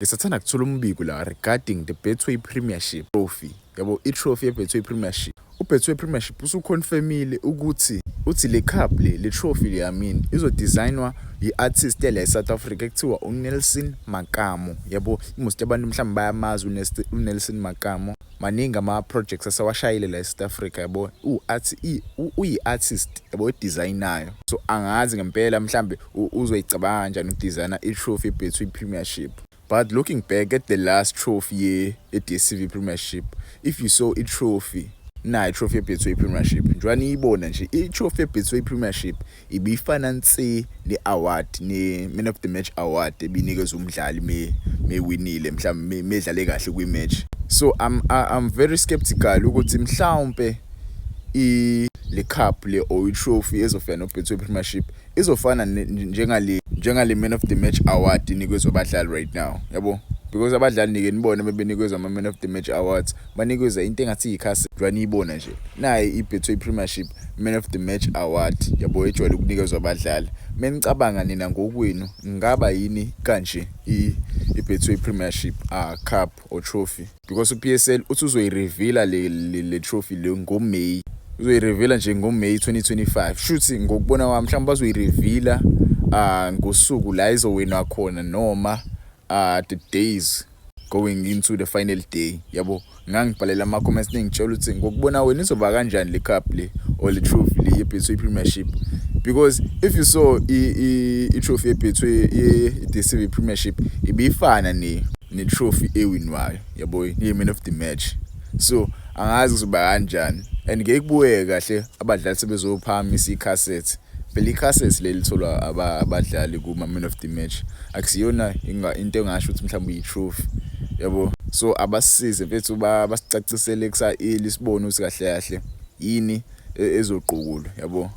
Ngisathanda kuthola umbiko la regarding the Betway Premiership trophy. Yabo i-trophy ye-Betway Premiership. UBetway Premiership usuconfirmile ukuthi le cup le trophy le izodesignwa yi-artist yala eSouth Africa ekuthiwa uNelson Makamo. Yabo most abantu mhlawumbe bayamazi uNelson Makamo. Maningi ama-projects asawashayile la eSouth Africa yabo uyi-artist yabo edesignayo. So angazi ngempela mhlawumbe uzoyicabanga kanjani ukudesigna i-trophy ye-Betway Premiership. But looking back at the last trophy ye-DStv Premiership, if you saw i-trophy i-trophy ye-Betway Premiership, njani iyibona nje i-trophy ye-Betway Premiership ibifana ne-award ne-Man of the Match award ebinikezwe umdlali mewinile mhlawumbe medlale kahle kwi-match. So I'm very skeptical ukuthi mhlawumbe le cup le or i-trophy ezofana no-Betway Premiership izofana njengale Man of the Match award inikezwe abadlali right now, yabo, because abadlali nike nibona bebenikezwe ama-Man of the Match awards banikezwe into engathi ikhasi njani ibona nje naye i-Betway Premiership Man of the Match award yabo ejwayele ukunikezwa abadlali. Menicabanga nina ngokwenu ngaba yini kanje i-Betway Premiership cup or trophy, because uPSL uthi uzoyireveala le trophy le ngoMay, uzoyireveala nje ngoMay 2025. Shuthi ngokubona kwami mhlawumbe bazoyireveala ngosuku la izowina khona noma the days going into the final day, yabo. Ngangibhalela ama-comments nengitshela ukuthi ngokubona wena izoba kanjani le cup le or le trophy le ye-Betway Premiership, because if you saw i-trophy ye-Betway ye-DStv Premiership ibifana ne-trophy ewinwayo, yabo, ye-Man of the Match. So angazi kuzoba kanjani, and ngeke kubuye kahle abadlali sebezophamisa i-cassette. Phela i-cassette le litholwa abadlali kuma-Man of the Match akusiyona into engasho ukuthi mhlawumbe iyi-trophy, yabo. So abasize mfethu basicacisele kusayili sibone ukuthi kahle kahle yini ezoqukulwa, yabo.